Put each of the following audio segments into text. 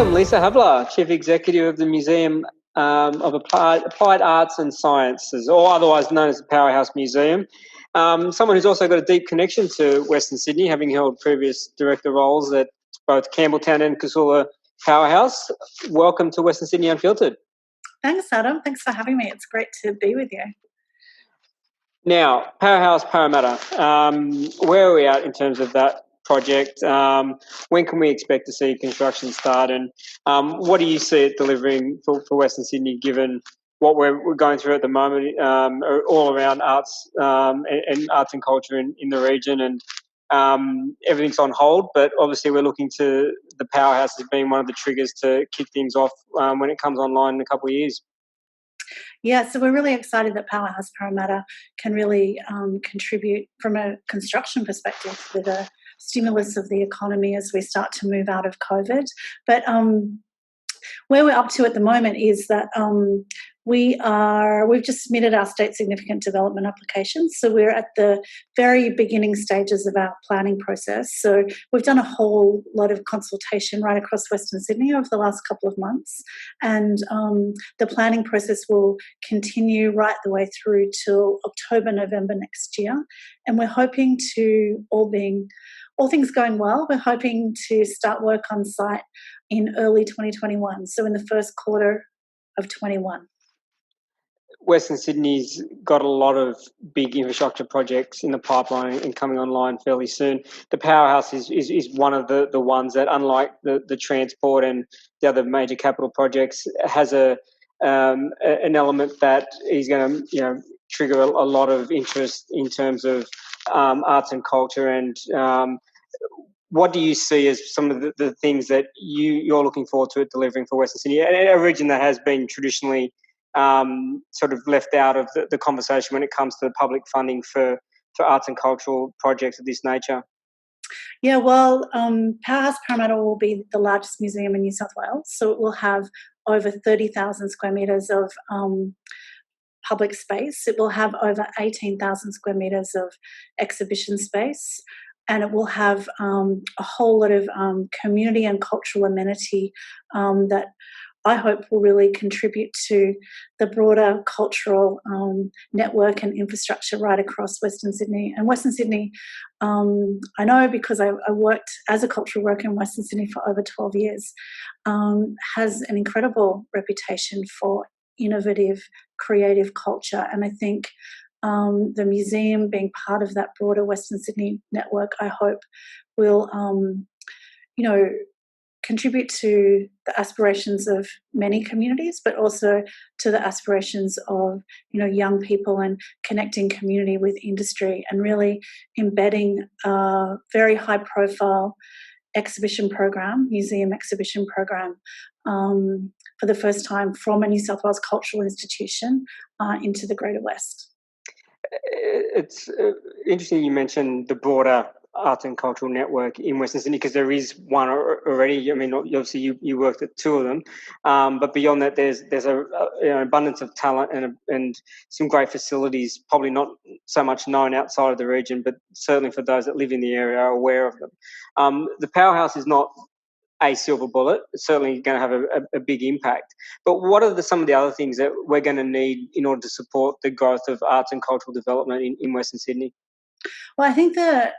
Welcome, Lisa Havler, Chief Executive of the Museum of Applied Arts and Sciences, or otherwise known as the Powerhouse Museum. Someone who's also got a deep connection to Western Sydney, having held previous director roles at both Campbelltown and Casula Powerhouse. Welcome to Western Sydney Unfiltered. Thanks, Adam. Thanks for having me. It's great to be with you. Now, Powerhouse Parramatta, where are we at in terms of that project? When can we expect to see construction start, and what do you see it delivering for Western Sydney, given what we're going through at the moment, all around arts and arts and culture in the region, and everything's on hold, but obviously we're looking to the Powerhouse as being one of the triggers to kick things off when it comes online in a couple of years. Yeah, so we're really excited that Powerhouse Parramatta can really contribute from a construction perspective with a stimulus of the economy as we start to move out of COVID. But where we're up to at the moment is that we've just submitted our state significant development application. So we're at the very beginning stages of our planning process. So we've done a whole lot of consultation right across Western Sydney over the last couple of months. And the planning process will continue right the way through till October, November next year. And we're hoping to, all things going well, we're hoping to start work on site in early 2021, so in the first quarter of 21. Western Sydney's got a lot of big infrastructure projects in the pipeline and coming online fairly soon. The Powerhouse is one of the ones that, unlike the transport and the other major capital projects, has an element that is going to trigger a lot of interest in terms of arts and culture. And what do you see as some of the things that you're looking forward to it delivering for Western Sydney, a region that has been traditionally sort of left out of the conversation when it comes to the public funding for arts and cultural projects of this nature? Yeah, well, Powerhouse Parramatta will be the largest museum in New South Wales, so it will have over 30,000 square metres of public space. It will have over 18,000 square metres of exhibition space, and it will have a whole lot of community and cultural amenity that I hope will really contribute to the broader cultural network and infrastructure right across Western Sydney. And Western Sydney, I know because I worked as a cultural worker in Western Sydney for over 12 years, has an incredible reputation for innovative, creative culture. And I think the museum being part of that broader Western Sydney network, I hope will, contribute to the aspirations of many communities, but also to the aspirations of, young people, and connecting community with industry, and really embedding a very high profile exhibition program, museum exhibition program, for the first time from a New South Wales cultural institution into the Greater West. It's interesting you mentioned the broader arts and cultural network in Western Sydney, because there is one already. I mean, obviously you worked at two of them, but beyond that, there's an abundance of talent and some great facilities, probably not so much known outside of the region, but certainly for those that live in the area are aware of them. The Powerhouse is not a silver bullet. It's certainly going to have a big impact. But what are some of the other things that we're going to need in order to support the growth of arts and cultural development in Western Sydney? Well, I think the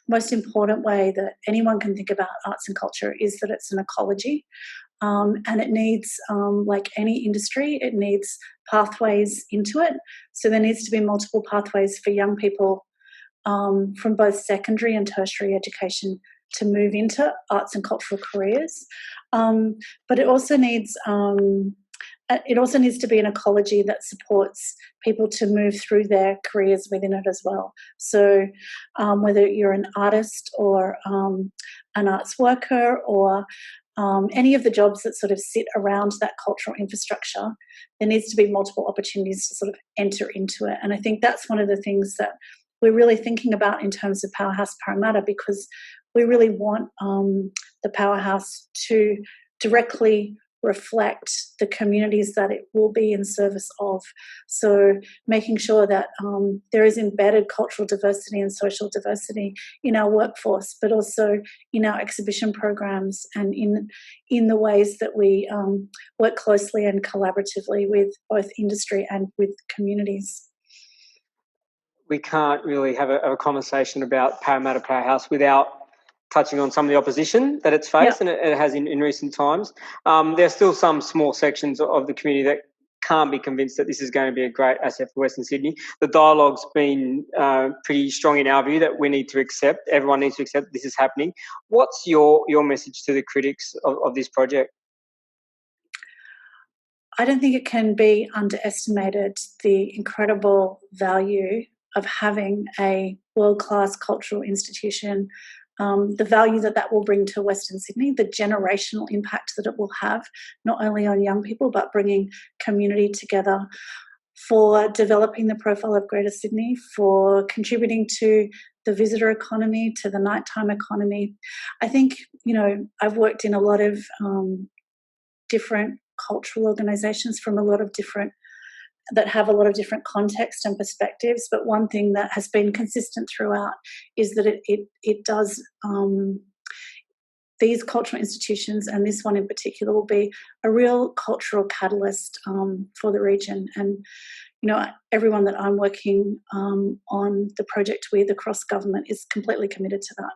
most important way that anyone can think about arts and culture is that it's an ecology, and it needs, like any industry, it needs pathways into it. So there needs to be multiple pathways for young people from both secondary and tertiary education to move into arts and cultural careers. But it also needs to be an ecology that supports people to move through their careers within it as well. So whether you're an artist or an arts worker or any of the jobs that sort of sit around that cultural infrastructure, there needs to be multiple opportunities to sort of enter into it. And I think that's one of the things that we're really thinking about in terms of Powerhouse Parramatta, because we really want the Powerhouse to directly reflect the communities that it will be in service of. So making sure that there is embedded cultural diversity and social diversity in our workforce, but also in our exhibition programs and in the ways that we work closely and collaboratively with both industry and with communities. We can't really have a conversation about Parramatta Powerhouse without touching on some of the opposition that it's faced, and it has in recent times. There's still some small sections of the community that can't be convinced that this is going to be a great asset for Western Sydney. The dialogue's been pretty strong in our view that we need to accept, everyone needs to accept that this is happening. What's your message to the critics of this project? I don't think it can be underestimated the incredible value of having a world-class cultural institution, the value that will bring to Western Sydney, the generational impact that it will have, not only on young people, but bringing community together, for developing the profile of Greater Sydney, for contributing to the visitor economy, to the nighttime economy. I think, I've worked in a lot of different cultural organisations from that have a lot of different context and perspectives, but one thing that has been consistent throughout is that it does, these cultural institutions, and this one in particular, will be a real cultural catalyst for the region. And everyone that I'm working on the project with across government is completely committed to that.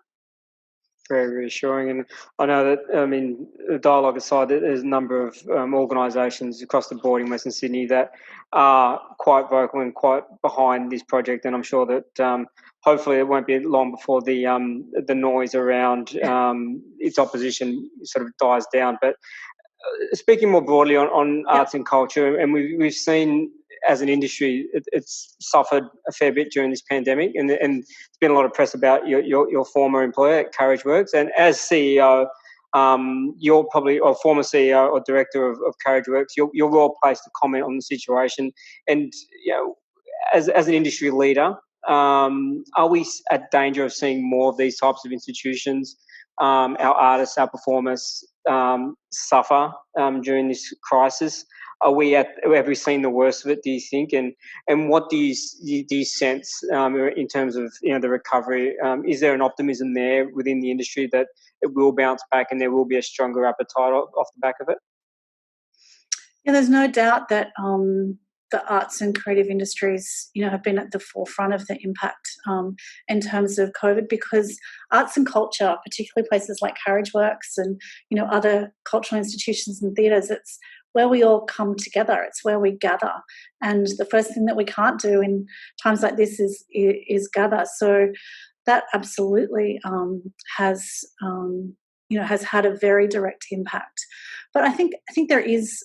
Very reassuring. And I know that, the dialogue aside, there's a number of organisations across the board in Western Sydney that are quite vocal and quite behind this project. And I'm sure that hopefully it won't be long before the noise around its opposition sort of dies down. But speaking more broadly on arts and culture, and we've seen as an industry, it's suffered a fair bit during this pandemic, and there's been a lot of press about your former employer at CarriageWorks, and as CEO, you're probably, or former CEO or director of CarriageWorks, you're well placed to comment on the situation. And as an industry leader, are we at danger of seeing more of these types of institutions, our artists, our performers, suffer during this crisis? Have we seen the worst of it, do you think? And what do you sense in terms of the recovery? Is there an optimism there within the industry that it will bounce back and there will be a stronger appetite off the back of it? Yeah, there's no doubt that the arts and creative industries, have been at the forefront of the impact in terms of COVID, because arts and culture, particularly places like CarriageWorks and other cultural institutions and theatres, it's where we all come together. It's where we gather, and the first thing that we can't do in times like this is gather. So that absolutely has had a very direct impact. But I think there is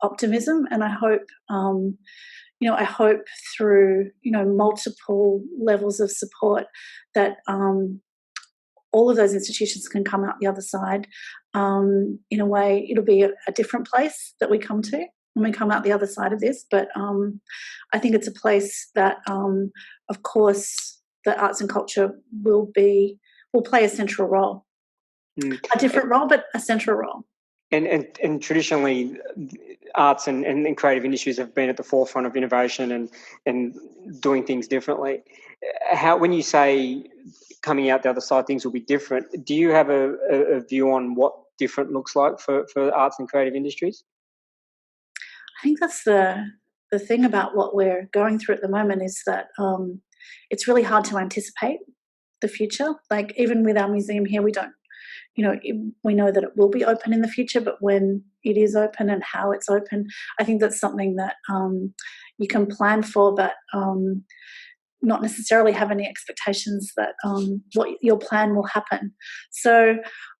optimism, and I hope through multiple levels of support that all of those institutions can come out the other side. In a way, it'll be a different place that we come to when we come out the other side of this. But I think it's a place that, of course, the arts and culture will play a central role. A different role, but a central role. And traditionally, arts and creative industries have been at the forefront of innovation and doing things differently. When you say coming out the other side, things will be different, do you have a view on what different looks like for arts and creative industries? I think that's the thing about what we're going through at the moment, is that it's really hard to anticipate the future. Like, even with our museum here, we don't, we know that it will be open in the future, but when it is open and how it's open, I think that's something that you can plan for, but not necessarily have any expectations that what your plan will happen. So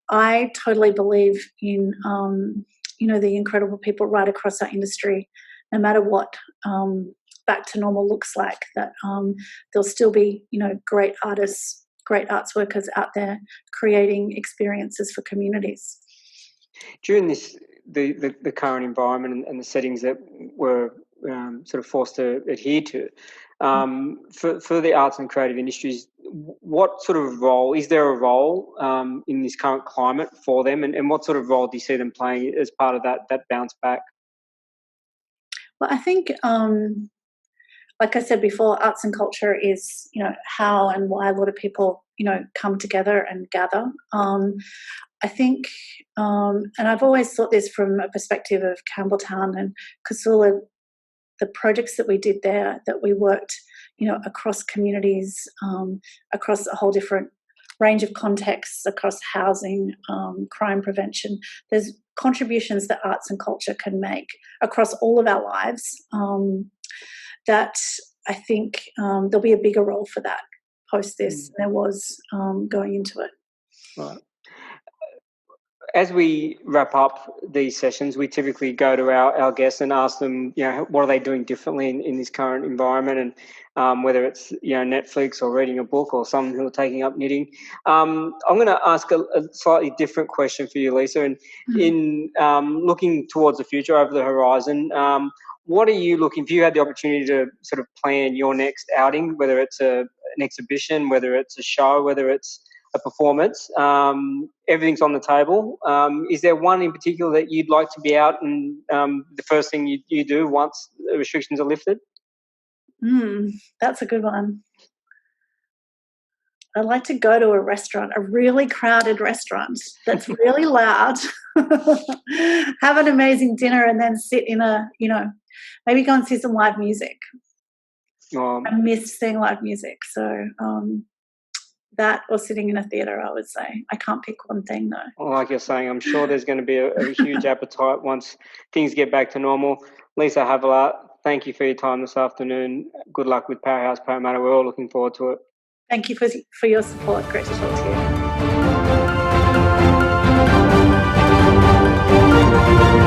I totally believe in, the incredible people right across our industry, no matter what back to normal looks like, that there'll still be, great artists, great arts workers out there creating experiences for communities. During the current environment and the settings that we're sort of forced to adhere to, for the arts and creative industries, what sort of role is there a role in this current climate for them, and what sort of role do you see them playing as part of that bounce back? Well, I think, like I said before, arts and culture is, how and why a lot of people, come together and gather. I think, and I've always thought this from a perspective of Campbelltown and Casula, the projects that we did there, that we worked, across communities, across a whole different range of contexts, across housing, crime prevention. There's contributions that arts and culture can make across all of our lives, that I think there'll be a bigger role for that post this than there was going into it. Right. As we wrap up these sessions, we typically go to our guests and ask them, what are they doing differently in this current environment, and whether it's Netflix or reading a book or some who are taking up knitting. I'm going to ask a slightly different question for you, Lisa. And in looking towards the future, over the horizon, what are you looking? If you had the opportunity to sort of plan your next outing, whether it's an exhibition, whether it's a show, whether it's a performance, everything's on the table. Is there one in particular that you'd like to be out and the first thing you do once the restrictions are lifted? That's a good one. I'd like to go to a restaurant, a really crowded restaurant that's really loud, have an amazing dinner, and then sit in maybe go and see some live music. I miss seeing live music. So that or sitting in a theatre, I would say. I can't pick one thing, though. Well, like you're saying, I'm sure there's going to be a huge appetite once things get back to normal. Lisa Havillart, thank you for your time this afternoon. Good luck with Powerhouse Parramatta. We're all looking forward to it. Thank you for your support. Great to talk to you.